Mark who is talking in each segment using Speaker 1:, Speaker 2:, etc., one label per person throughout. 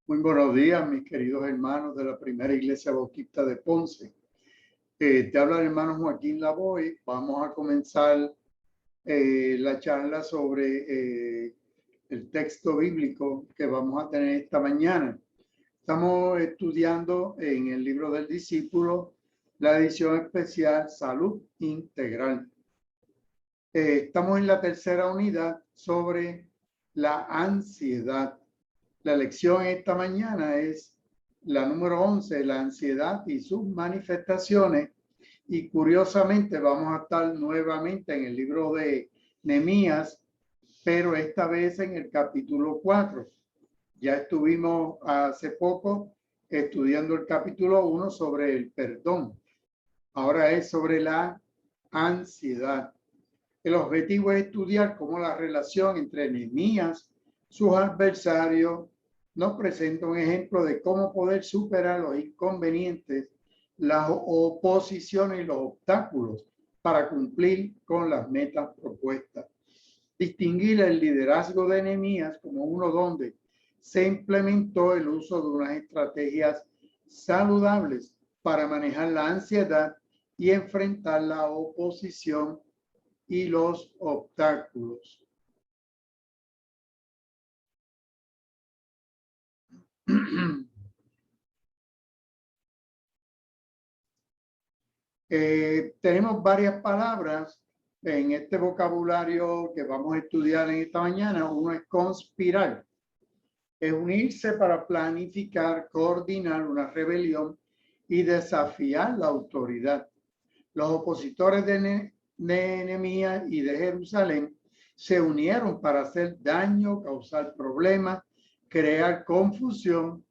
Speaker 1: Muy buenos días, mis queridos hermanos de la Primera Iglesia Bautista de Ponce. Te habla el hermano Joaquín Lavoy. Vamos a comenzar la charla sobre el texto bíblico que vamos a tener esta mañana. Estamos estudiando en el libro del discípulo la edición especial Salud Integral. Estamos en la tercera unidad sobre la ansiedad. La lección esta mañana es la número 11, la ansiedad y sus manifestaciones. Y curiosamente vamos a estar nuevamente en el libro de Nehemías, pero esta vez en el capítulo 4. Ya estuvimos hace poco estudiando el capítulo 1 sobre el perdón. Ahora es sobre la ansiedad. El objetivo es estudiar cómo la relación entre Nehemías, sus adversarios, nos presenta un ejemplo de cómo poder superar los inconvenientes, las oposiciones y los obstáculos para cumplir con las metas propuestas. Distinguir el liderazgo de Nehemías como uno donde se implementó el uso de unas estrategias saludables para manejar la ansiedad y enfrentar la oposición y los obstáculos. Tenemos varias palabras en este vocabulario que vamos a estudiar en esta mañana. Uno es conspirar, es unirse para planificar, coordinar una rebelión y desafiar la autoridad. Los opositores de Nehemías y de Jerusalén se unieron para hacer daño, causar problemas, crear confusión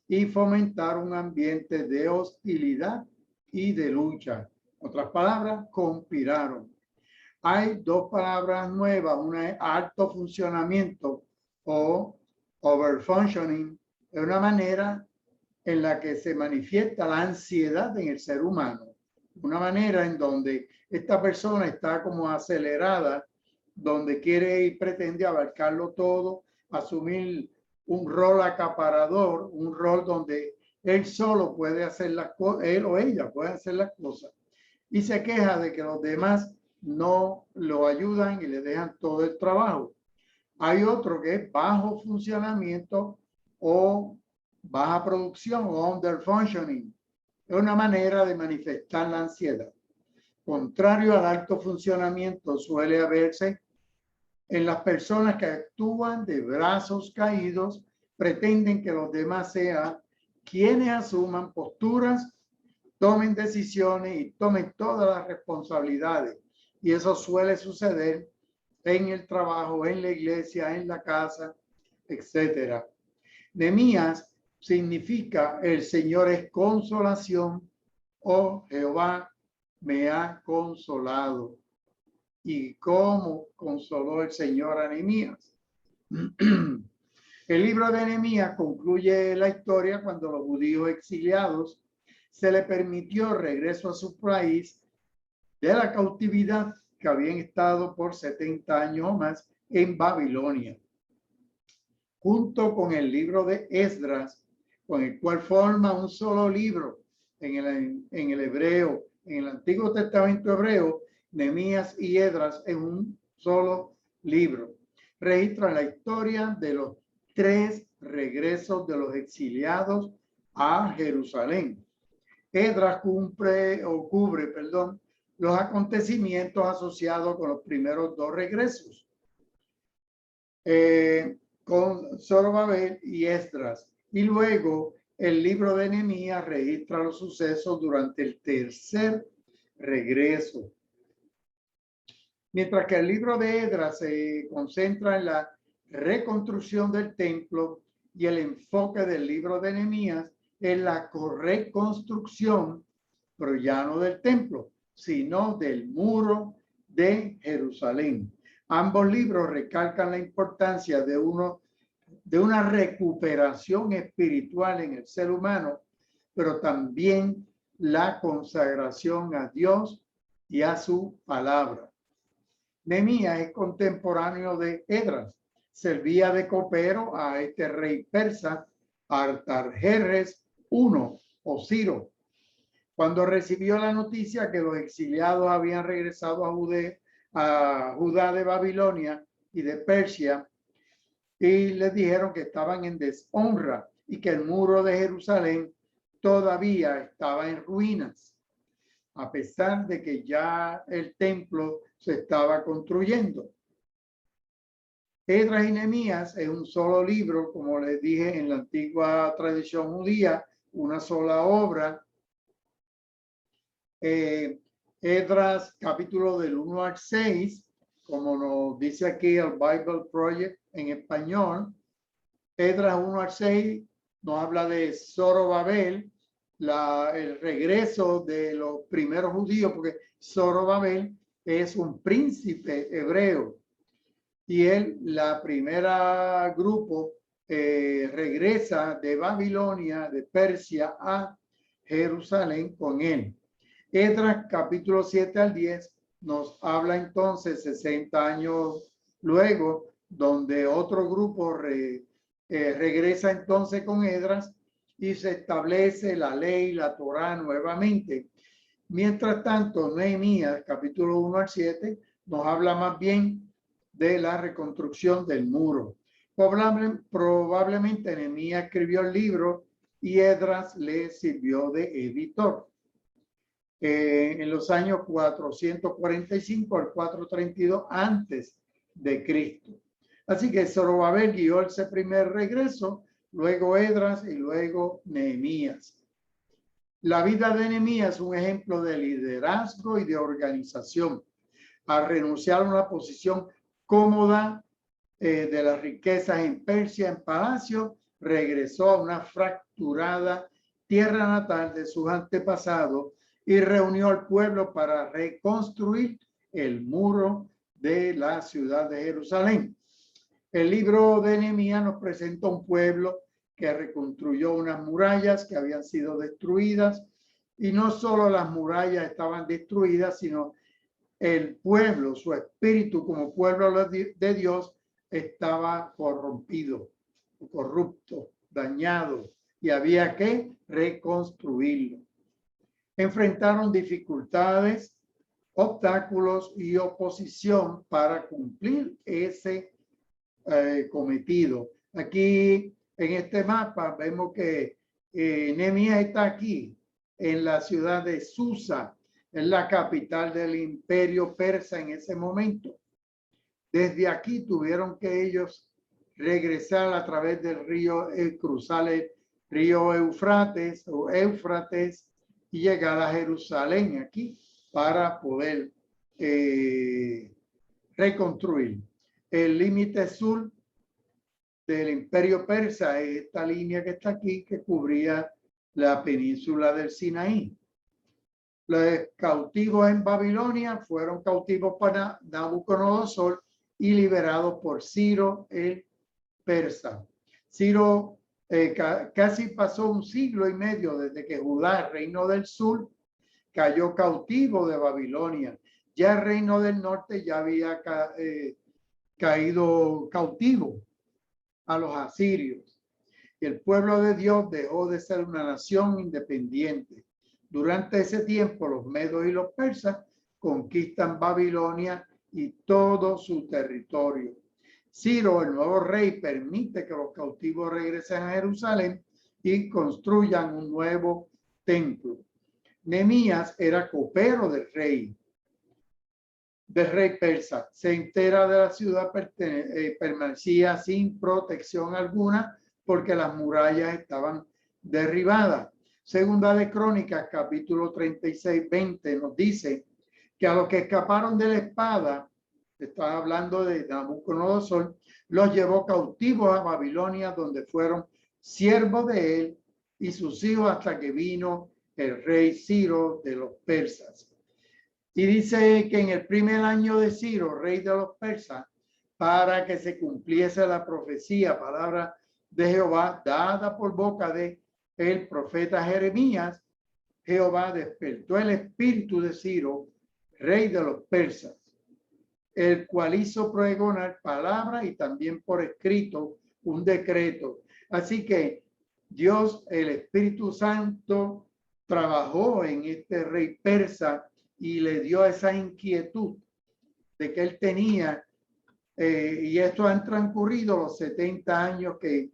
Speaker 1: y fomentar un ambiente de hostilidad y de lucha. Otras palabras, conspiraron. Hay dos palabras nuevas, una es alto funcionamiento o overfunctioning, es una manera en la que se manifiesta la ansiedad en el ser humano. Una manera en donde esta persona está como acelerada, donde quiere y pretende abarcarlo todo, asumir un rol acaparador, un rol donde él solo puede hacer las cosas, él o ella puede hacer las cosas, y se queja de que los demás no lo ayudan y le dejan todo el trabajo. Hay otro que es bajo funcionamiento o baja producción o underfunctioning. Es una manera de manifestar la ansiedad. Contrario al alto funcionamiento, suele haberse en las personas que actúan de brazos caídos, pretenden que los demás sean quienes asuman posturas, tomen decisiones y tomen todas las responsabilidades. Y eso suele suceder en el trabajo, en la iglesia, en la casa, etcétera. Nehemías significa el Señor es consolación o Jehová me ha consolado. ¿Y cómo consoló el Señor a Nehemías? El libro de Nehemías concluye la historia cuando los judíos exiliados se les permitió regreso a su país de la cautividad que habían estado por 70 años o más en Babilonia. Junto con el libro de Esdras, con el cual forma un solo libro en el hebreo, en el Antiguo Testamento hebreo, Nehemías y Esdras en un solo libro. Registran la historia de los 3 regresos de los exiliados a Jerusalén. Esdras cubre los acontecimientos asociados con los primeros 2 regresos. Con Zorobabel y Esdras, y luego el libro de Nehemías registra los sucesos durante el 3er regreso. Mientras que el libro de Esdras se concentra en la reconstrucción del templo y el enfoque del libro de Nehemías en la reconstrucción, pero ya no del templo, sino del muro de Jerusalén. Ambos libros recalcan la importancia de una recuperación espiritual en el ser humano, pero también la consagración a Dios y a su palabra. Nehemías es contemporáneo de Esdras, servía de copero a este rey persa Artajerjes I o Ciro, cuando recibió la noticia que los exiliados habían regresado a Judá de Babilonia y de Persia, y les dijeron que estaban en deshonra y que el muro de Jerusalén todavía estaba en ruinas, a pesar de que ya el templo se estaba construyendo. Esdras y Nehemías es un solo libro, como les dije, en la antigua tradición judía, una sola obra. Esdras, capítulo del 1 al 6, como nos dice aquí el Bible Project en español. Esdras 1 al 6 nos habla de Zorobabel, el regreso de los primeros judíos, porque Zorobabel es un príncipe hebreo. Y él, la primera grupo, regresa de Babilonia, de Persia, a Jerusalén con él. Esdras, capítulo 7 al 10, nos habla entonces 60 años luego, donde otro grupo regresa entonces con Esdras y se establece la ley, la Torá nuevamente. Mientras tanto, Nehemías, capítulo 1 al 7, nos habla más bien de la reconstrucción del muro. Probablemente Nehemías escribió el libro y Esdras le sirvió de editor. En los años 445 al 432 antes de Cristo. Así que Zorobabel guió ese primer regreso, luego Esdras y luego Nehemías. La vida de Nehemías es un ejemplo de liderazgo y de organización. Al renunciar a una posición cómoda de las riquezas en Persia, en palacio, regresó a una fracturada tierra natal de sus antepasados y reunió al pueblo para reconstruir el muro de la ciudad de Jerusalén. El libro de Nehemías nos presenta un pueblo que reconstruyó unas murallas que habían sido destruidas, y no solo las murallas estaban destruidas, sino el pueblo, su espíritu como pueblo de Dios, estaba corrompido, corrupto, dañado, y había que reconstruirlo. Enfrentaron dificultades, obstáculos y oposición para cumplir ese cometido. Aquí en este mapa vemos que Nehemías está aquí en la ciudad de Susa, en la capital del imperio persa en ese momento. Desde aquí tuvieron que ellos regresar a través del río, cruzar el río Éufrates y llegar a Jerusalén aquí para poder reconstruir. El límite sur del imperio persa es esta línea que está aquí, que cubría la península del Sinaí. Los cautivos en Babilonia fueron cautivos para Nabucodonosor y liberados por Ciro el persa. Ciro casi pasó un siglo y medio desde que Judá, el reino del sur, cayó cautivo de Babilonia. Ya el reino del norte ya había caído cautivo a los asirios. Y el pueblo de Dios dejó de ser una nación independiente. Durante ese tiempo, los medos y los persas conquistan Babilonia y todo su territorio. Ciro, el nuevo rey, permite que los cautivos regresen a Jerusalén y construyan un nuevo templo. Nehemías era copero del rey persa. Se entera de la ciudad, permanecía sin protección alguna porque las murallas estaban derribadas. Segunda de Crónicas, capítulo 36, 20, nos dice que a los que escaparon de la espada, está hablando de Nabucodonosor, los llevó cautivos a Babilonia, donde fueron siervos de él y sus hijos hasta que vino el rey Ciro de los persas. Y dice que en el primer año de Ciro, rey de los persas, para que se cumpliese la profecía, palabra de Jehová, dada por boca de el profeta Jeremías, Jehová despertó el espíritu de Ciro, rey de los persas, el cual hizo pregonar palabra y también por escrito un decreto. Así que Dios, el Espíritu Santo, trabajó en este rey persa y le dio esa inquietud de que él tenía, y esto han transcurrido los 70 años que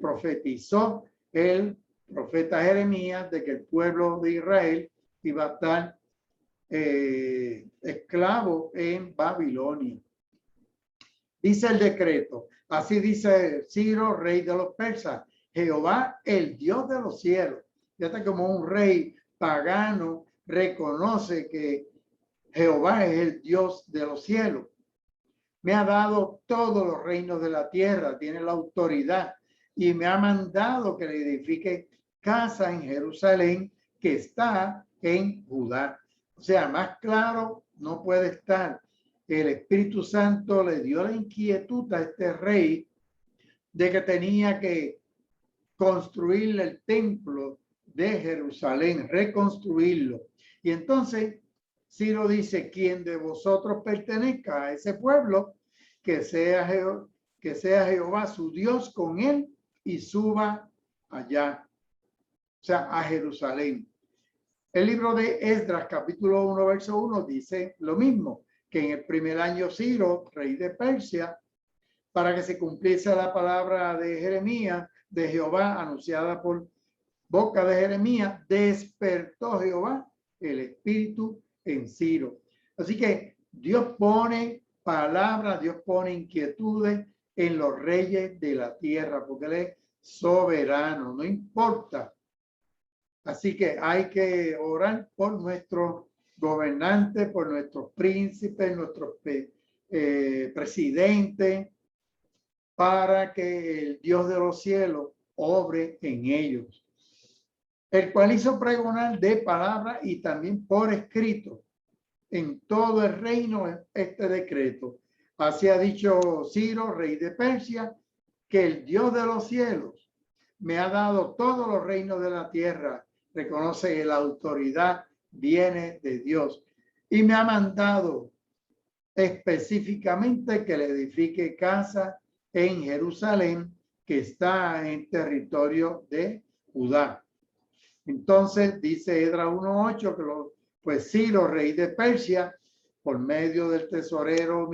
Speaker 1: profetizó el profeta Jeremías de que el pueblo de Israel iba a estar esclavo en Babilonia. Dice el decreto, así dice Ciro, rey de los persas, Jehová, el Dios de los cielos. Fíjate como un rey pagano reconoce que Jehová es el Dios de los cielos. Me ha dado todos los reinos de la tierra, tiene la autoridad y me ha mandado que le edifique casa en Jerusalén que está en Judá. O sea, más claro no puede estar. El Espíritu Santo le dio la inquietud a este rey de que tenía que construir el templo de Jerusalén, reconstruirlo. Y entonces Ciro dice, quien de vosotros pertenezca a ese pueblo, que sea Jehová su Dios con él y suba allá, o sea, a Jerusalén. El libro de Esdras, capítulo 1, verso 1, dice lo mismo, que en el primer año Ciro, rey de Persia, para que se cumpliese la palabra de Jeremías, de Jehová, anunciada por boca de Jeremías, despertó Jehová el espíritu en Ciro. Así que Dios pone palabras, Dios pone inquietudes en los reyes de la tierra, porque Él es soberano, no importa. Así que hay que orar por nuestros gobernantes, por nuestros príncipes, nuestros presidentes, para que el Dios de los cielos obre en ellos, el cual hizo pregonar de palabra y también por escrito en todo el reino este decreto. Así ha dicho Ciro, rey de Persia, que el Dios de los cielos me ha dado todos los reinos de la tierra. Reconoce que la autoridad viene de Dios y me ha mandado específicamente que le edifique casa en Jerusalén, que está en territorio de Judá. Entonces dice Esdras 1:8 que pues Ciro, rey de Persia, por medio del tesorero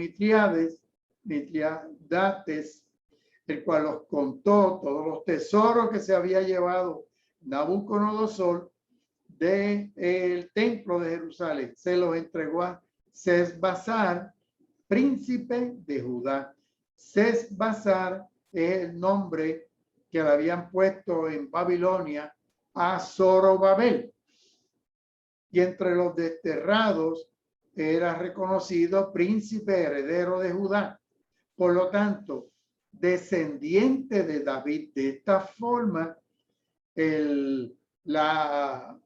Speaker 1: Mitriadates, el cual los contó todos los tesoros que se había llevado Nabucodonosor del templo de Jerusalén, se los entregó a Sesbazar, príncipe de Judá. Sesbazar es el nombre que le habían puesto en Babilonia a Zorobabel. Y entre los desterrados era reconocido príncipe heredero de Judá. Por lo tanto, descendiente de David. De esta forma, la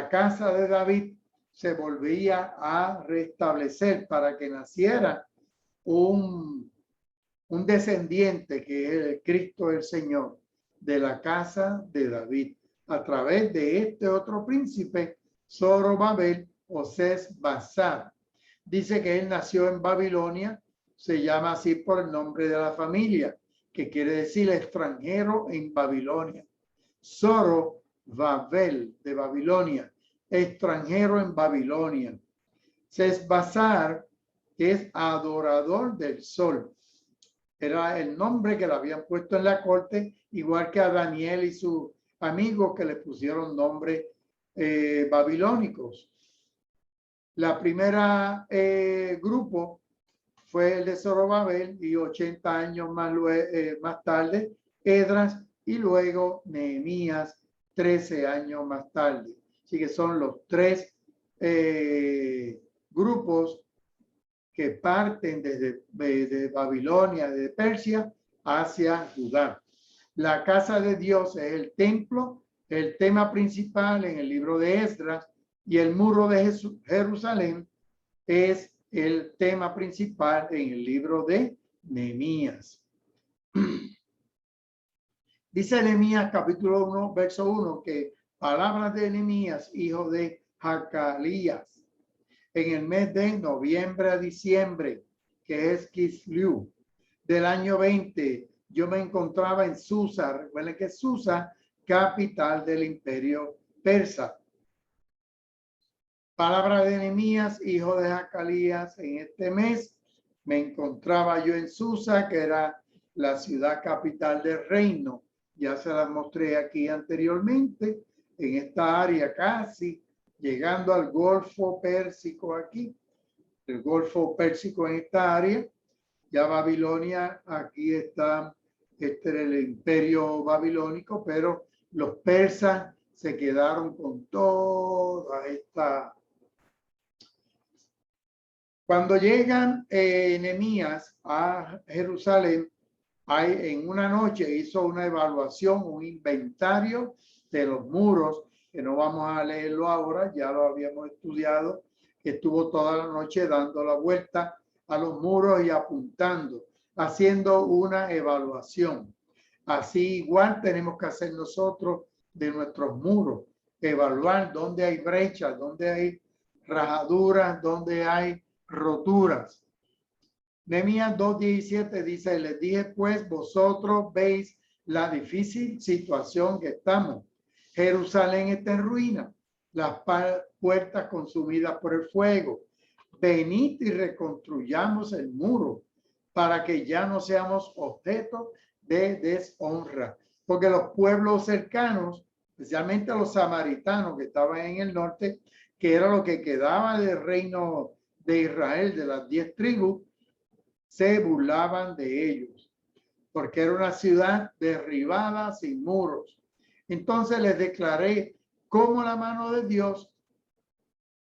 Speaker 1: casa de David se volvía a restablecer para que naciera un descendiente que es el Cristo el Señor de la casa de David a través de este otro príncipe, Zorobabel o Sesbazar. Dice que él nació en Babilonia, se llama así por el nombre de la familia, que quiere decir extranjero en Babilonia. Zorobabel de Babilonia, extranjero en Babilonia. Sesbazar es adorador del sol. Era el nombre que le habían puesto en la corte, igual que a Daniel y sus amigos que le pusieron nombres babilónicos. La primera grupo fue el de Zorobabel y 80 años más tarde Esdras y luego Nehemías 13 años más tarde. Así que son los tres grupos que parten desde Babilonia, de Persia, hacia Judá. La casa de Dios es el templo, el tema principal en el libro de Esdras, y el muro de Jerusalén es el tema principal en el libro de Nehemías. Dice Nehemías capítulo 1, verso 1, que palabras de Nehemías, hijo de Hacalías, en el mes de noviembre a diciembre, que es Kislev, del año 20, yo me encontraba en Susa. Recuerden que Susa, capital del imperio persa. Palabra de Nehemías, hijo de Jacalías. En este mes me encontraba yo en Susa, que era la ciudad capital del reino. Ya se la mostré aquí anteriormente, en esta área casi, llegando al Golfo Pérsico aquí. El Golfo Pérsico en esta área. Ya Babilonia, aquí está el imperio babilónico, pero los persas se quedaron con toda esta. Cuando llegan Nehemías a Jerusalén, en una noche hizo una evaluación, un inventario de los muros, que no vamos a leerlo ahora, ya lo habíamos estudiado, que estuvo toda la noche dando la vuelta a los muros y apuntando, haciendo una evaluación. Así igual tenemos que hacer nosotros de nuestros muros, evaluar dónde hay brechas, dónde hay rajaduras, dónde hay roturas. Nehemías 2:17 dice, les dije pues, vosotros veis la difícil situación que estamos. Jerusalén está en ruina, las puertas consumidas por el fuego. Venid y reconstruyamos el muro para que ya no seamos objeto de deshonra. Porque los pueblos cercanos, especialmente los samaritanos que estaban en el norte, que era lo que quedaba del reino de Israel, de las 10 tribus, se burlaban de ellos, porque era una ciudad derribada sin muros. Entonces les declaré cómo la mano de Dios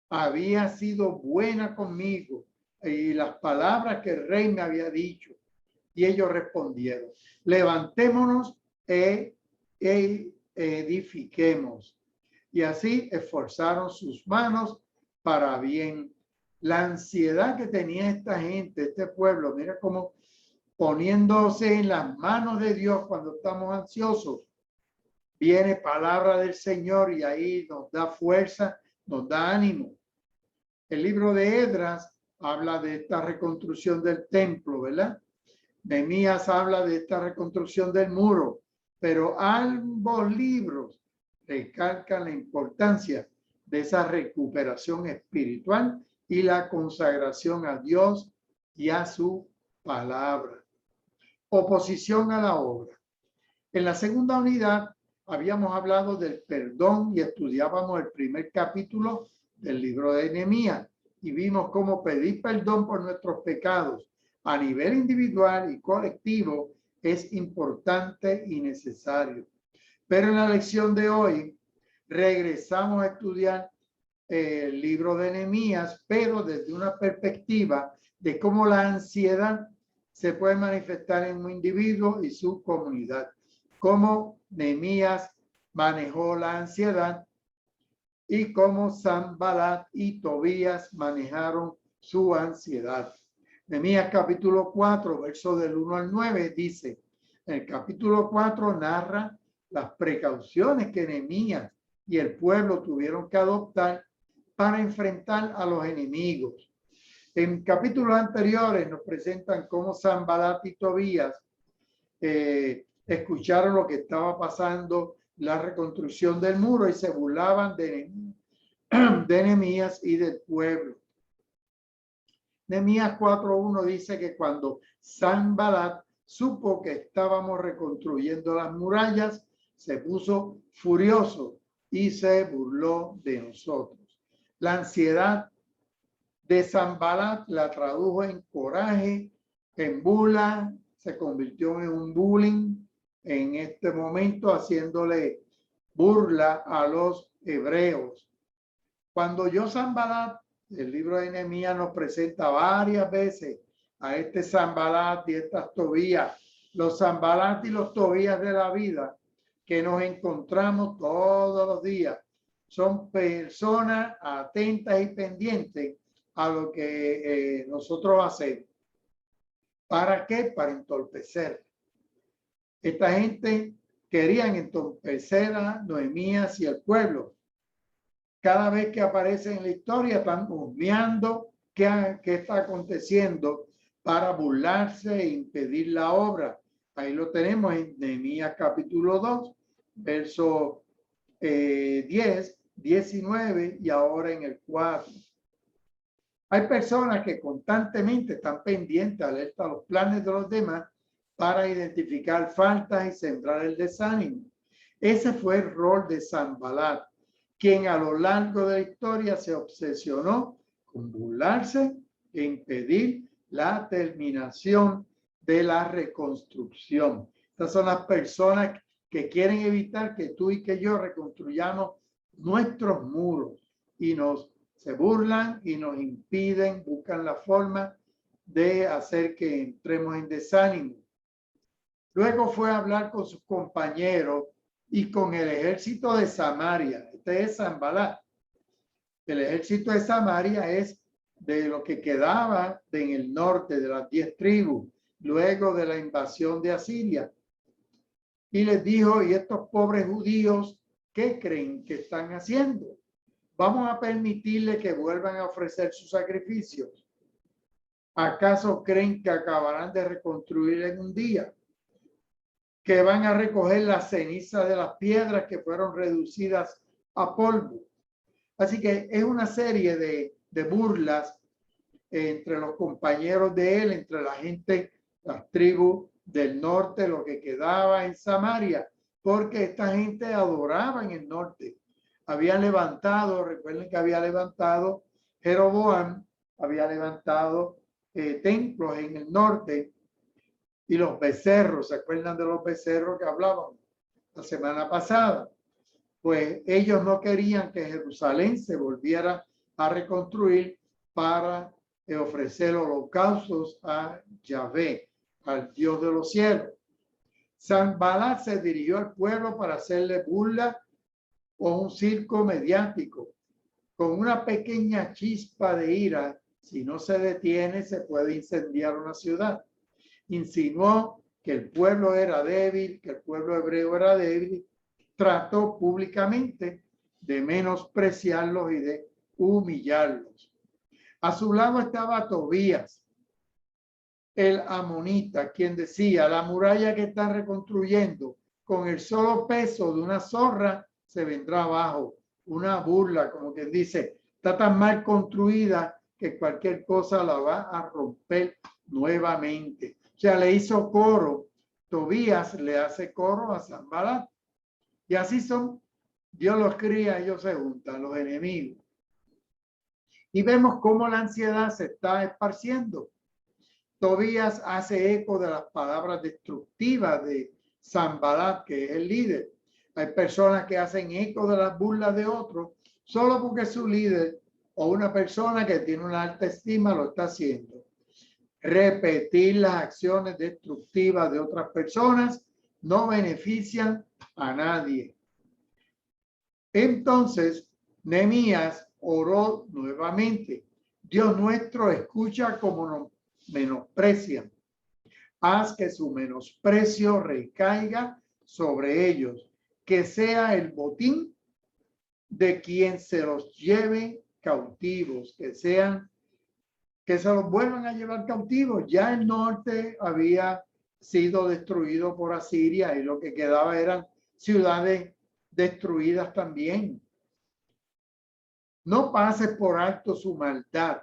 Speaker 1: había sido buena conmigo y las palabras que el rey me había dicho. Y ellos respondieron, levantémonos e edifiquemos. Y así esforzaron sus manos para bien. La ansiedad que tenía esta gente, este pueblo, mira cómo poniéndose en las manos de Dios cuando estamos ansiosos, viene palabra del Señor y ahí nos da fuerza, nos da ánimo. El libro de Esdras habla de esta reconstrucción del templo, ¿verdad? Nehemías habla de esta reconstrucción del muro, pero ambos libros recalcan la importancia de esa recuperación espiritual y la consagración a Dios y a su palabra. Oposición a la obra. En la segunda unidad habíamos hablado del perdón y estudiábamos el primer capítulo del libro de Nehemías y vimos cómo pedir perdón por nuestros pecados a nivel individual y colectivo es importante y necesario. Pero en la lección de hoy regresamos a estudiar el libro de Nehemías, pero desde una perspectiva de cómo la ansiedad se puede manifestar en un individuo y su comunidad. Cómo Nehemías manejó la ansiedad y cómo Sanballat y Tobías manejaron su ansiedad. Nehemías capítulo 4, verso del 1 al 9 dice, el capítulo 4 narra las precauciones que Nehemías y el pueblo tuvieron que adoptar para enfrentar a los enemigos. En capítulos anteriores nos presentan cómo Sanballat y Tobías escucharon lo que estaba pasando, la reconstrucción del muro y se burlaban de Nehemías y del pueblo. Nehemías 4:1 dice que cuando Sanballat supo que estábamos reconstruyendo las murallas, se puso furioso y se burló de nosotros. La ansiedad de Sanballat la tradujo en coraje, en burla, se convirtió en un bullying en este momento, haciéndole burla a los hebreos. Cuando yo Sanballat, el libro de Nehemías nos presenta varias veces a este Sanballat y estas Tobías, los Sanballat y los Tobías de la vida que nos encontramos todos los días. Son personas atentas y pendientes a lo que nosotros hacemos. ¿Para qué? Para entorpecer. Esta gente querían entorpecer a Nehemías y el pueblo. Cada vez que aparece en la historia están husmeando qué está aconteciendo para burlarse e impedir la obra. Ahí lo tenemos en Nehemías capítulo 2, verso 10, 19 y ahora en el 4. Hay personas que constantemente están pendientes, alerta a los planes de los demás para identificar faltas y sembrar el desánimo. Ese fue el rol de Sanbalat, quien a lo largo de la historia se obsesionó con burlarse e impedir la terminación de la reconstrucción. Estas son las personas que quieren evitar que tú y que yo reconstruyamos nuestros muros y se burlan y nos impiden, buscan la forma de hacer que entremos en desánimo. Luego fue a hablar con sus compañeros y con el ejército de Samaria. Este es Sanbalat. El ejército de Samaria es de lo que quedaba en el norte de las 10 tribus, luego de la invasión de Asiria. Y les dijo, ¿y estos pobres judíos qué creen que están haciendo? ¿Vamos a permitirle que vuelvan a ofrecer sus sacrificios? ¿Acaso creen que acabarán de reconstruir en un día? ¿Que van a recoger la ceniza de las piedras que fueron reducidas a polvo? Así que es una serie de burlas entre los compañeros de él, entre la gente, las tribus del norte, lo que quedaba en Samaria, porque esta gente adoraba en el norte. Habían levantado, recuerden que había levantado Jeroboam, había levantado templos en el norte, y los becerros, ¿se acuerdan de los becerros que hablábamos la semana pasada? Pues ellos no querían que Jerusalén se volviera a reconstruir para ofrecer holocaustos a Yahvé, al Dios de los cielos. Sanbalat se dirigió al pueblo para hacerle burla o un circo mediático. Con una pequeña chispa de ira, si no se detiene, se puede incendiar una ciudad. Insinuó que el pueblo era débil, que el pueblo hebreo era débil. Trató públicamente de menospreciarlos y de humillarlos. A su lado estaba Tobías, el amonita, quien decía, la muralla que está reconstruyendo con el solo peso de una zorra se vendrá abajo. Una burla, como quien dice, está tan mal construida que cualquier cosa la va a romper nuevamente. O sea, le hizo coro. Tobías le hace coro a Sanbalat. Y así son. Dios los cría, ellos se juntan, los enemigos. Y vemos cómo la ansiedad se está esparciendo. Tobías hace eco de las palabras destructivas de Sanbalat, que es el líder. Hay personas que hacen eco de las burlas de otros solo porque su líder o una persona que tiene una alta estima lo está haciendo. Repetir las acciones destructivas de otras personas no benefician a nadie. Entonces, Nehemías oró nuevamente. Dios nuestro, escucha como nos menosprecian. Haz que su menosprecio recaiga sobre ellos, que sea el botín de quien se los lleve cautivos, que se los vuelvan a llevar cautivos. Ya el norte había sido destruido por Asiria y lo que quedaba eran ciudades destruidas también. No pases por alto su maldad,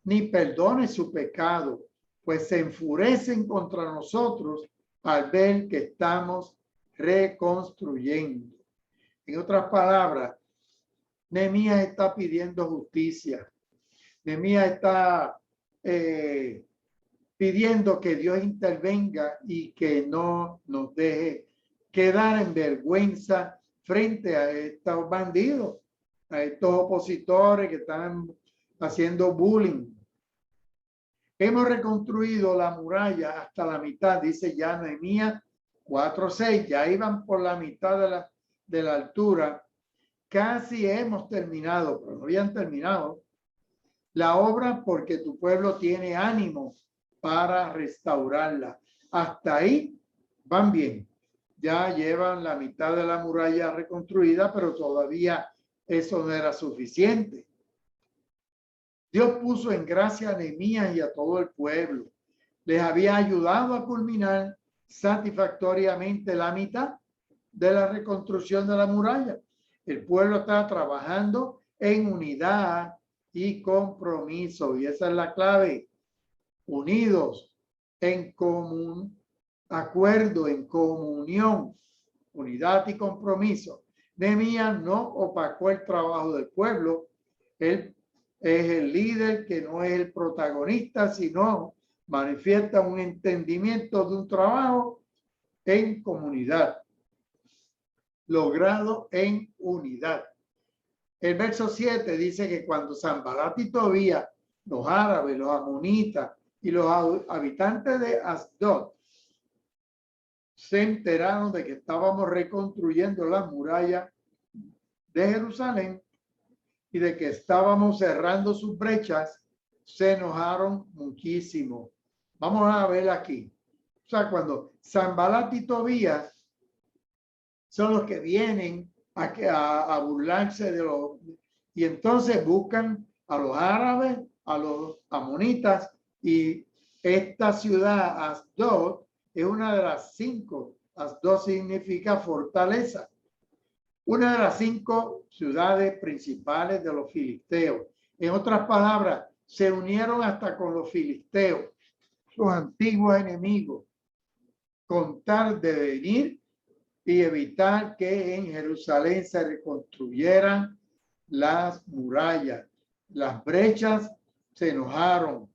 Speaker 1: ni perdone su pecado, pues se enfurecen contra nosotros al ver que estamos reconstruyendo. En otras palabras, Nehemías está pidiendo justicia. Nehemías está pidiendo que Dios intervenga y que no nos deje quedar en vergüenza frente a estos bandidos, a estos opositores que están haciendo bullying. Hemos reconstruido la muralla hasta la mitad, dice ya Nehemías 4:6, ya iban por la mitad de la altura. Casi hemos terminado, pero no habían terminado la obra porque tu pueblo tiene ánimo para restaurarla. Hasta ahí van bien. Ya llevan la mitad de la muralla reconstruida, pero todavía eso no era suficiente. Dios puso en gracia a Nehemías y a todo el pueblo. Les había ayudado a culminar satisfactoriamente la mitad de la reconstrucción de la muralla. El pueblo está trabajando en unidad y compromiso, y esa es la clave: unidos en común acuerdo, en comunión, unidad y compromiso. Nehemías no opacó el trabajo del pueblo. Él es el líder que no es el protagonista, sino manifiesta un entendimiento de un trabajo en comunidad, logrado en unidad. El verso 7 dice que cuando Sanbalat y Tobías, los árabes, los amonitas y los habitantes de Asdod se enteraron de que estábamos reconstruyendo la muralla de Jerusalén y de que estábamos cerrando sus brechas, se enojaron muchísimo. Vamos a ver aquí. O sea, cuando Sanbalat y Tobías son los que vienen a burlarse de los... Y entonces buscan a los árabes, a los amonitas, y esta ciudad, Asdod, es una de las 5. Asdod significa fortaleza. Una de las 5 ciudades principales de los filisteos. En otras palabras, se unieron hasta con los filisteos, sus antiguos enemigos, con tal de venir y evitar que en Jerusalén se reconstruyeran las murallas. Las brechas se enojaron,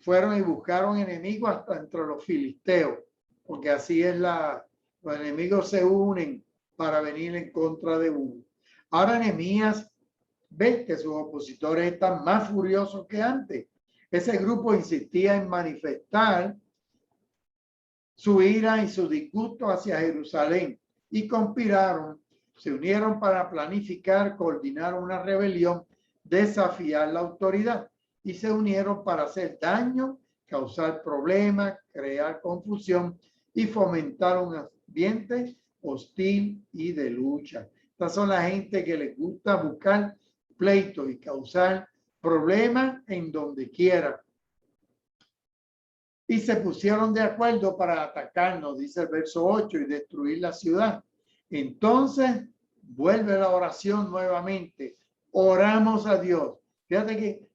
Speaker 1: fueron y buscaron enemigos hasta entre los filisteos, porque así es los enemigos se unen para venir en contra de uno. Ahora Nehemías ve que sus opositores están más furiosos que antes. Ese grupo insistía en manifestar su ira y su disgusto hacia Jerusalén y conspiraron, se unieron para planificar, coordinar una rebelión, desafiar la autoridad, y se unieron para hacer daño, causar problemas, crear confusión y fomentar un ambiente hostil y de lucha. Estas son la gente que les gusta buscar pleitos y causar problemas en donde quiera. Y se pusieron de acuerdo para atacarnos, dice el verso 8, y destruir la ciudad. Entonces vuelve la oración nuevamente. Oramos a Dios. Fíjate que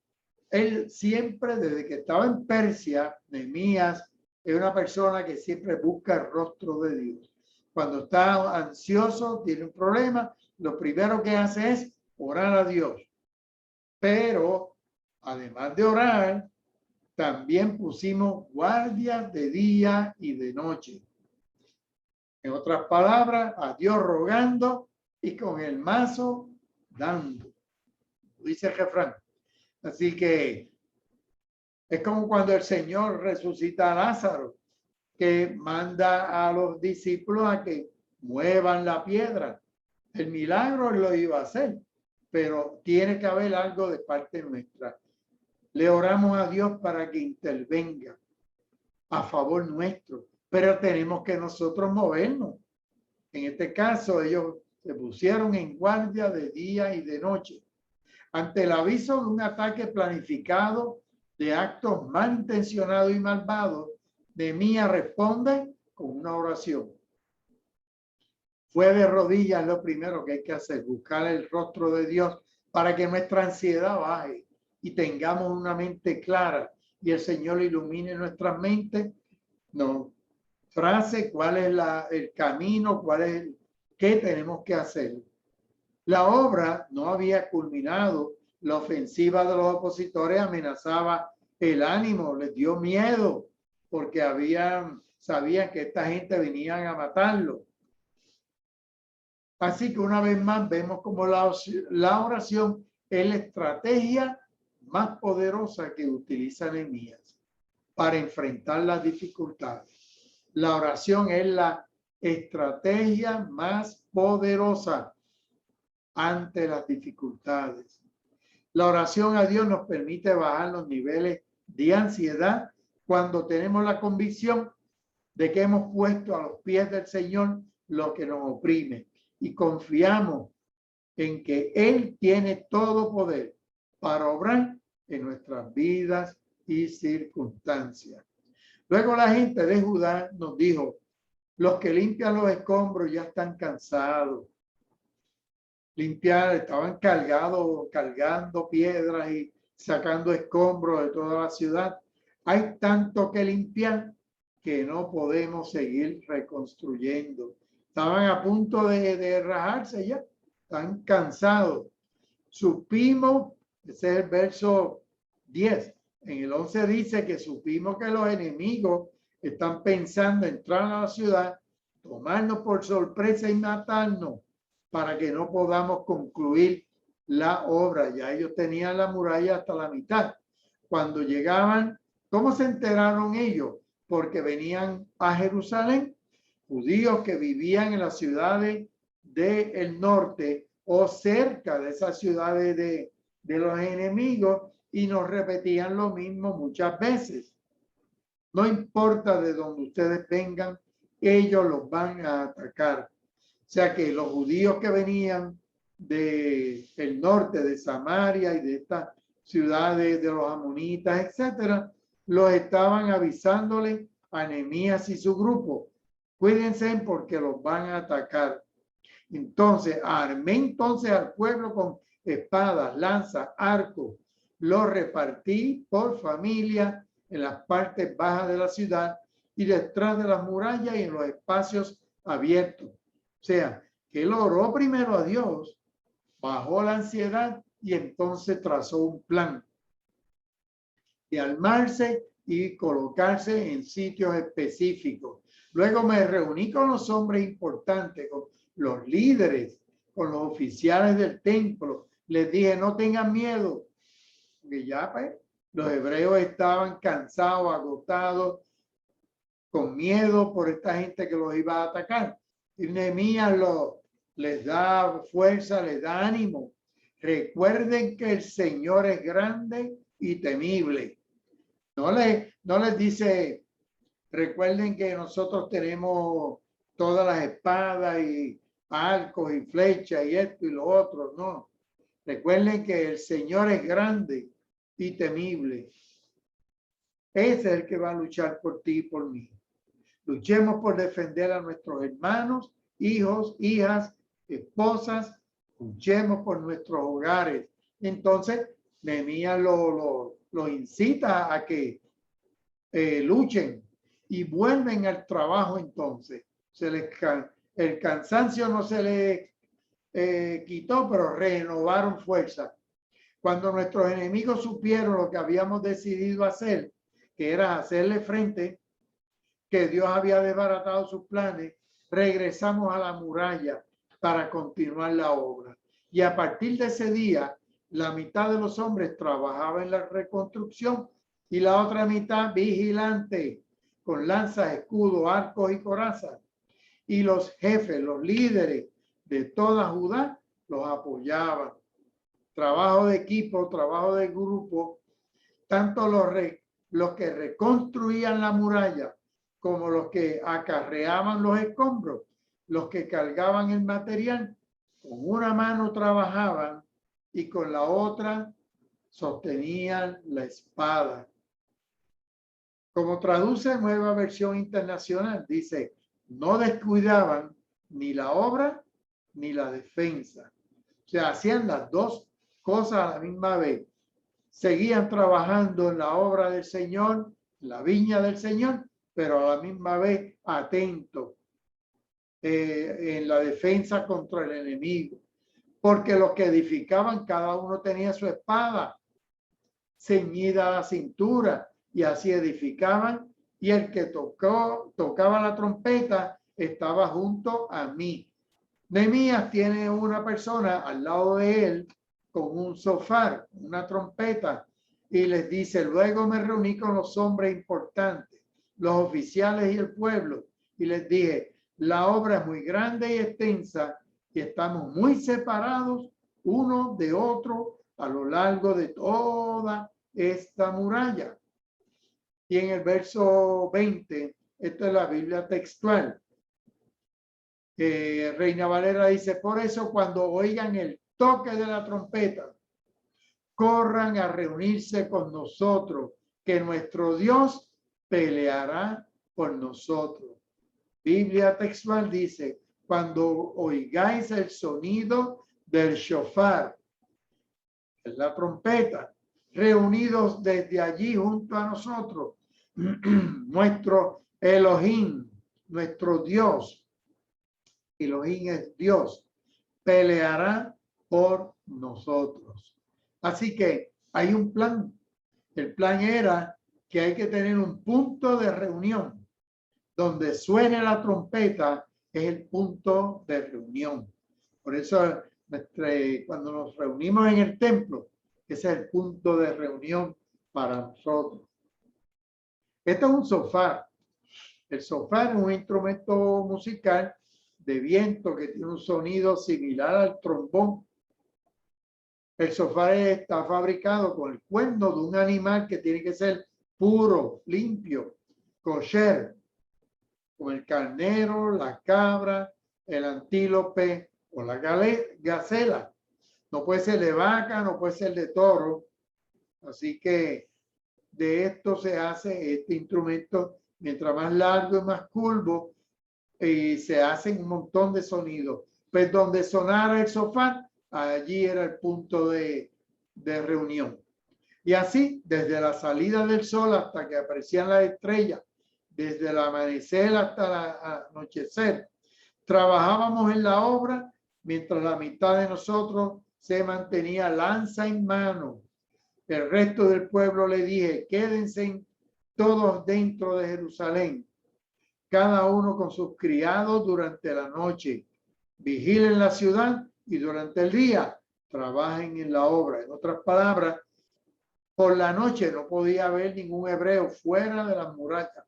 Speaker 1: él siempre, desde que estaba en Persia, Nehemías es una persona que siempre busca el rostro de Dios. Cuando está ansioso, tiene un problema, lo primero que hace es orar a Dios. Pero además de orar, también pusimos guardias de día y de noche. En otras palabras, a Dios rogando y con el mazo dando, dice el refrán. Así que es como cuando el Señor resucita a Lázaro, que manda a los discípulos a que muevan la piedra. El milagro lo iba a hacer, pero tiene que haber algo de parte nuestra. Le oramos a Dios para que intervenga a favor nuestro, pero tenemos que nosotros movernos. En este caso, ellos se pusieron en guardia de día y de noche. Ante el aviso de un ataque planificado de actos malintencionados y malvados, Nehemías responde con una oración. Fue de rodillas lo primero que hay que hacer, buscar el rostro de Dios para que nuestra ansiedad baje y tengamos una mente clara y el Señor ilumine nuestras mentes. No, frase, cuál es el camino, qué tenemos que hacer. La obra no había culminado. La ofensiva de los opositores amenazaba el ánimo, les dio miedo, porque sabían que esta gente venían a matarlo. Así que una vez más vemos como la oración es la estrategia más poderosa que utiliza Nehemías para enfrentar las dificultades. La oración es la estrategia más poderosa ante las dificultades. La oración a Dios nos permite bajar los niveles de ansiedad cuando tenemos la convicción de que hemos puesto a los pies del Señor lo que nos oprime y confiamos en que Él tiene todo poder para obrar en nuestras vidas y circunstancias. Luego la gente de Judá nos dijo, los que limpian los escombros ya están cansados. Estaban cargando piedras y sacando escombros de toda la ciudad. Hay tanto que limpiar que no podemos seguir reconstruyendo. Estaban a punto de rajarse ya, están cansados. Supimos, ese es el verso 10. En el 11 dice que supimos que los enemigos están pensando entrar a la ciudad, tomarnos por sorpresa y matarnos para que no podamos concluir la obra. Ya ellos tenían la muralla hasta la mitad. Cuando llegaban, ¿cómo se enteraron ellos? Porque venían a Jerusalén, judíos que vivían en las ciudades del norte o cerca de esas ciudades de los enemigos y nos repetían lo mismo muchas veces. No importa de dónde ustedes vengan, ellos los van a atacar. O sea que los judíos que venían del norte, de Samaria y de estas ciudades de los amonitas, etcétera, los estaban avisándole a Nehemías y su grupo. Cuídense porque los van a atacar. Entonces, armé al pueblo con espadas, lanzas, arcos. Los repartí por familia en las partes bajas de la ciudad y detrás de las murallas y en los espacios abiertos. O sea, que él oró primero a Dios, bajó la ansiedad y entonces trazó un plan de armarse y colocarse en sitios específicos. Luego me reuní con los hombres importantes, con los líderes, con los oficiales del templo. Les dije, no tengan miedo. Que ya pues, los hebreos estaban cansados, agotados, con miedo por esta gente que los iba a atacar. Y Nehemías les da fuerza, les da ánimo. Recuerden que el Señor es grande y temible. No les dice, recuerden que nosotros tenemos todas las espadas y arcos y flechas y esto y lo otro. No. Recuerden que el Señor es grande y temible. Ese es el que va a luchar por ti y por mí. Luchemos por defender a nuestros hermanos, hijos, hijas, esposas. Luchemos por nuestros hogares. Entonces, Nehemías lo incita a que luchen y vuelven al trabajo. Entonces, el cansancio no se le quitó, pero renovaron fuerza. Cuando nuestros enemigos supieron lo que habíamos decidido hacer, que era hacerle frente, que Dios había desbaratado sus planes, regresamos a la muralla para continuar la obra. Y a partir de ese día, la mitad de los hombres trabajaba en la reconstrucción y la otra mitad vigilante, con lanzas, escudos, arcos y corazas. Y los jefes, los líderes de toda Judá los apoyaban. Trabajo de equipo, trabajo de grupo, tanto los que reconstruían la muralla como los que acarreaban los escombros, los que cargaban el material, con una mano trabajaban y con la otra sostenían la espada. Como traduce Nueva Versión Internacional, dice, no descuidaban ni la obra ni la defensa. O sea, hacían las dos cosas a la misma vez. Seguían trabajando en la obra del Señor, en la viña del Señor, pero a la misma vez atentos en la defensa contra el enemigo. Porque los que edificaban, cada uno tenía su espada ceñida a la cintura y así edificaban. Y el que tocaba la trompeta estaba junto a mí. Nehemías tiene una persona al lado de él con un sofá, una trompeta, y les dice, luego me reuní con los hombres importantes, los oficiales y el pueblo, y les dije, la obra es muy grande y extensa y estamos muy separados uno de otro a lo largo de toda esta muralla. Y en el verso 20, esto es la Biblia textual, Reina Valera dice, por eso cuando oigan el toque de la trompeta, corran a reunirse con nosotros, que nuestro Dios peleará por nosotros. Biblia textual dice, cuando oigáis el sonido del shofar, la trompeta, reunidos desde allí junto a nosotros, nuestro Elohim, nuestro Dios, Elohim es Dios, peleará por nosotros. Así que hay un plan. El plan era que hay que tener un punto de reunión. Donde suene la trompeta es el punto de reunión. Por eso cuando nos reunimos en el templo, ese es el punto de reunión para nosotros. Este es un sofá. El sofá es un instrumento musical de viento que tiene un sonido similar al trombón. El sofá está fabricado con el cuerno de un animal que tiene que ser puro, limpio, kosher, como el carnero, la cabra, el antílope o la gacela. No puede ser de vaca, no puede ser de toro. Así que de esto se hace este instrumento. Mientras más largo y más curvo, se hacen un montón de sonidos. Pues donde sonara el sofá, allí era el punto de reunión. Y así, desde la salida del sol hasta que aparecían las estrellas, desde el amanecer hasta el anochecer, trabajábamos en la obra mientras la mitad de nosotros se mantenía lanza en mano. El resto del pueblo le dije, quédense todos dentro de Jerusalén, cada uno con sus criados durante la noche. Vigilen la ciudad y durante el día trabajen en la obra. En otras palabras, por la noche no podía haber ningún hebreo fuera de las murallas.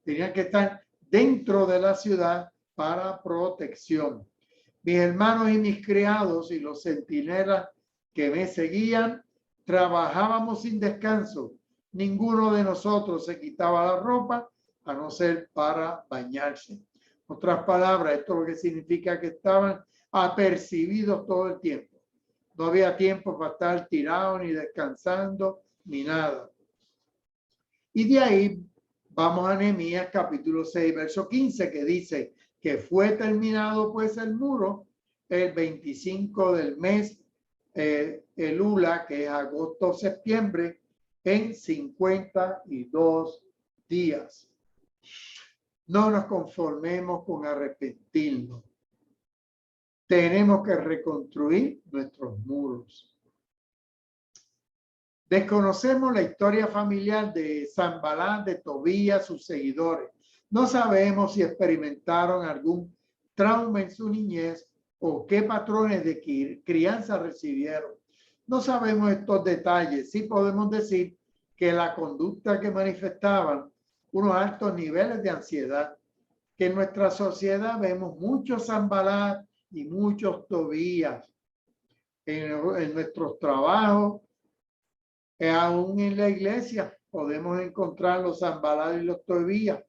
Speaker 1: Tenían que estar dentro de la ciudad para protección. Mis hermanos y mis criados y los centinelas que me seguían, trabajábamos sin descanso. Ninguno de nosotros se quitaba la ropa a no ser para bañarse. En otras palabras, esto lo que significa que estaban apercibidos todo el tiempo. No había tiempo para estar tirado ni descansando ni nada. Y de ahí vamos a Nehemías capítulo 6, verso 15, que dice que fue terminado pues el muro el 25 del mes Elula, que es agosto-septiembre, en 52 días. No nos conformemos con arrepentirnos. Tenemos que reconstruir nuestros muros. Desconocemos la historia familiar de Sanballat, de Tobías, sus seguidores. No sabemos si experimentaron algún trauma en su niñez o qué patrones de crianza recibieron. No sabemos estos detalles. Sí podemos decir que la conducta que manifestaban unos altos niveles de ansiedad, que en nuestra sociedad vemos muchos Sanballat y muchos Tobías en nuestros trabajos. Aún en la iglesia podemos encontrar los Sanballat y los Tobías,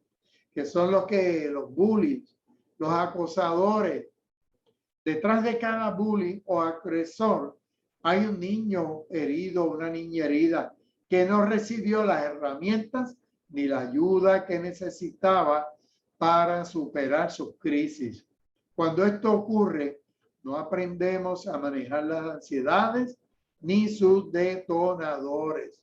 Speaker 1: que son los bullies, los acosadores. Detrás de cada bully o agresor hay un niño herido, una niña herida, que no recibió las herramientas ni la ayuda que necesitaba para superar sus crisis. Cuando esto ocurre, no aprendemos a manejar las ansiedades ni sus detonadores.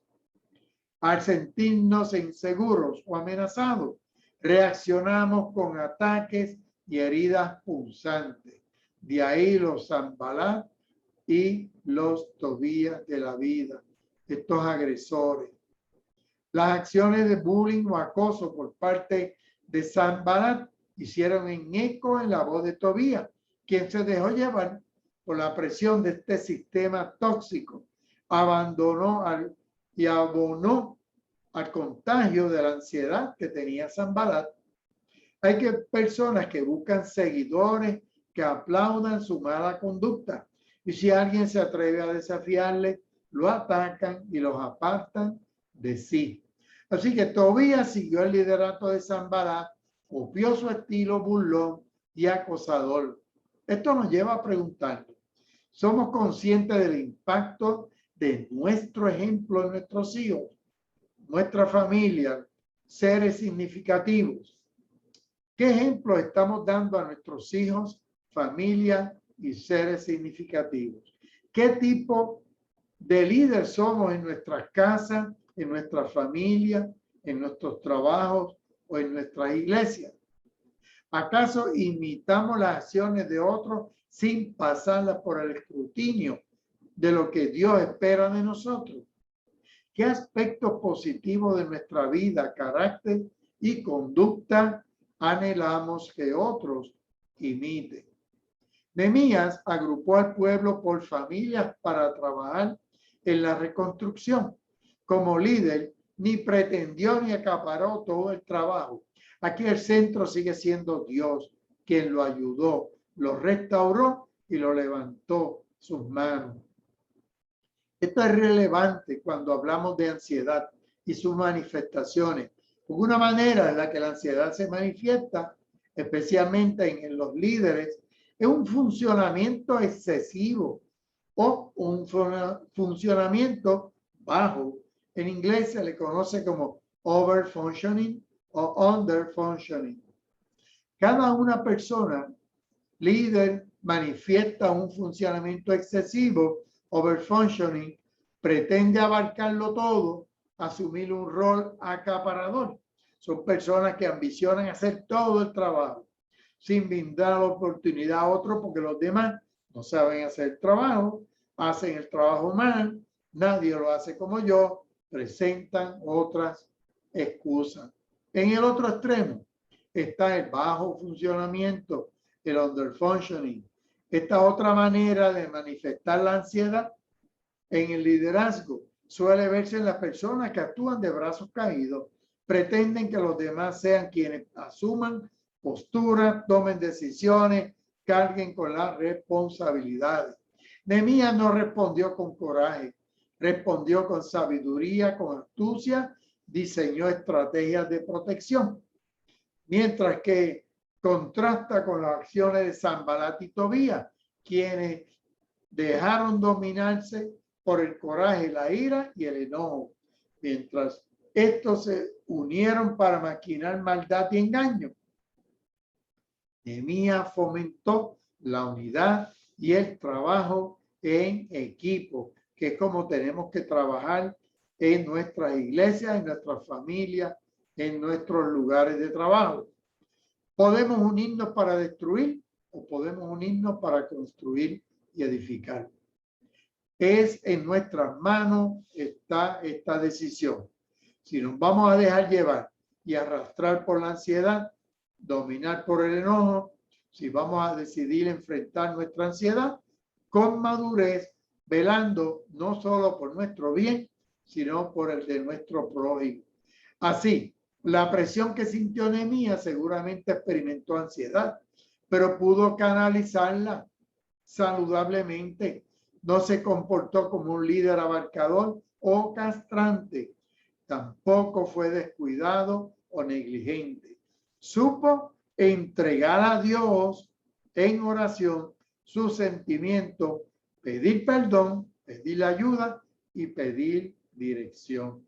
Speaker 1: Al sentirnos inseguros o amenazados, reaccionamos con ataques y heridas punzantes. De ahí los Sanballat y los Tobías de la vida, estos agresores. Las acciones de bullying o acoso por parte de Sanballat hicieron un eco en la voz de Tobías, quien se dejó llevar por la presión de este sistema tóxico, abonó al contagio de la ansiedad que tenía Sanballat. Hay personas que buscan seguidores que aplaudan su mala conducta, y si alguien se atreve a desafiarle, lo atacan y los apartan de sí. Así que Tobías siguió el liderato de Sanballat, copió su estilo burlón y acosador. Esto nos lleva a preguntarnos, ¿somos conscientes del impacto de nuestro ejemplo en nuestros hijos, nuestra familia, seres significativos. ¿Qué ejemplo estamos dando a nuestros hijos, familia y seres significativos? ¿Qué tipo de líder somos en nuestras casas, en nuestra familia, en nuestros trabajos o en nuestras iglesias? ¿Acaso imitamos las acciones de otros sin pasarlas por el escrutinio de lo que Dios espera de nosotros? ¿Qué aspectos positivos de nuestra vida, carácter y conducta anhelamos que otros imiten? Nehemías agrupó al pueblo por familias para trabajar en la reconstrucción. Como líder, ni pretendió ni acaparó todo el trabajo. Aquí el centro sigue siendo Dios, quien lo ayudó, lo restauró y lo levantó sus manos. Esto es relevante cuando hablamos de ansiedad y sus manifestaciones. Una manera en la que la ansiedad se manifiesta, especialmente en los líderes, es un funcionamiento excesivo o un funcionamiento bajo. En inglés se le conoce como overfunctioning o underfunctioning. Cada una persona, líder, manifiesta un funcionamiento excesivo, overfunctioning, pretende abarcarlo todo, asumir un rol acaparador. Son personas que ambicionan hacer todo el trabajo sin brindar la oportunidad a otros porque los demás no saben hacer el trabajo, hacen el trabajo mal, nadie lo hace como yo, presentan otras excusas. En el otro extremo está el bajo funcionamiento, el underfunctioning. Esta otra manera de manifestar la ansiedad en el liderazgo suele verse en las personas que actúan de brazos caídos, pretenden que los demás sean quienes asuman posturas, tomen decisiones, carguen con las responsabilidades. Nehemías no respondió con coraje, respondió con sabiduría, con astucia, diseñó estrategias de protección. Mientras que contrasta con las acciones de Sanbalat y Tobías, quienes dejaron dominarse por el coraje, la ira y el enojo, mientras estos se unieron para maquinar maldad y engaño. Nehemías fomentó la unidad y el trabajo en equipo, que es como tenemos que trabajar en nuestras iglesias, en nuestras familias, en nuestros lugares de trabajo. Podemos unirnos para destruir o podemos unirnos para construir y edificar. Es en nuestras manos está esta decisión. Si nos vamos a dejar llevar y arrastrar por la ansiedad, dominar por el enojo, si vamos a decidir enfrentar nuestra ansiedad con madurez, velando no solo por nuestro bien, sino por el de nuestro prójimo. Así, la presión que sintió Nehemías seguramente experimentó ansiedad, pero pudo canalizarla saludablemente. No se comportó como un líder abarcador o castrante. Tampoco fue descuidado o negligente. Supo entregar a Dios en oración sus sentimientos, pedir perdón, pedir ayuda y pedir dirección.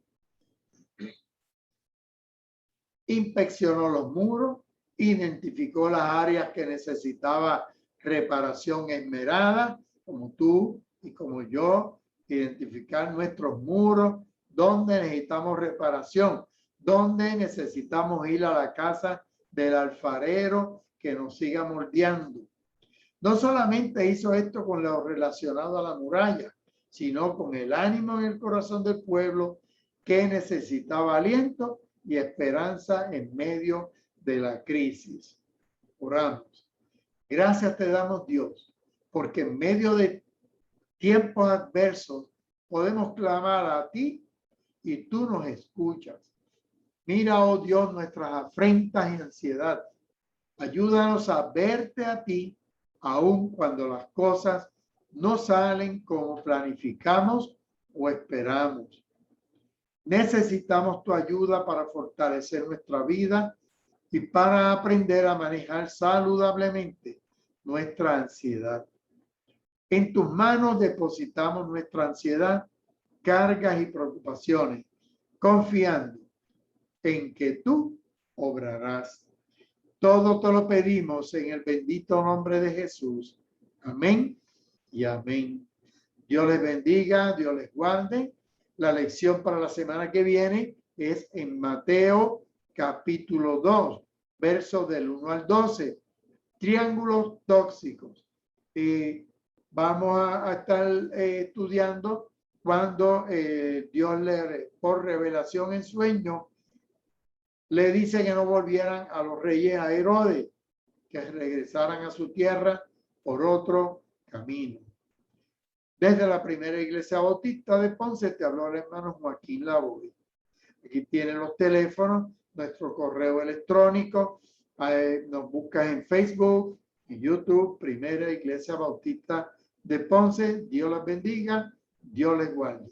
Speaker 1: Inspeccionó los muros, identificó las áreas que necesitaba reparación esmerada, como tú y como yo, identificar nuestros muros, donde necesitamos reparación, donde necesitamos ir a la casa del alfarero que nos siga moldeando. No solamente hizo esto con lo relacionado a la muralla, sino con el ánimo en el corazón del pueblo que necesitaba aliento y esperanza en medio de la crisis. Oramos. Gracias te damos, Dios, porque en medio de tiempos adversos podemos clamar a ti y tú nos escuchas. Mira, oh Dios, nuestras afrentas y ansiedad. Ayúdanos a verte a ti, aun cuando las cosas no salen como planificamos o esperamos. Necesitamos tu ayuda para fortalecer nuestra vida y para aprender a manejar saludablemente nuestra ansiedad. En tus manos depositamos nuestra ansiedad, cargas y preocupaciones, confiando en que tú obrarás. Todo te lo pedimos en el bendito nombre de Jesús. Amén y amén. Dios les bendiga, Dios les guarde. La lección para la semana que viene es en Mateo capítulo 2, versos del 1 al 12. Triángulos tóxicos. Vamos a estar estudiando cuando Dios por revelación en sueño le dice que no volvieran a los reyes a Herodes, que regresaran a su tierra por otro camino. Desde la primera iglesia bautista de Ponce te habló el hermano Joaquín Lavoe. Aquí tienen los teléfonos, nuestro correo electrónico, nos buscas en Facebook, en YouTube, Primera Iglesia Bautista de Ponce. Dios les bendiga, Dios les guarde.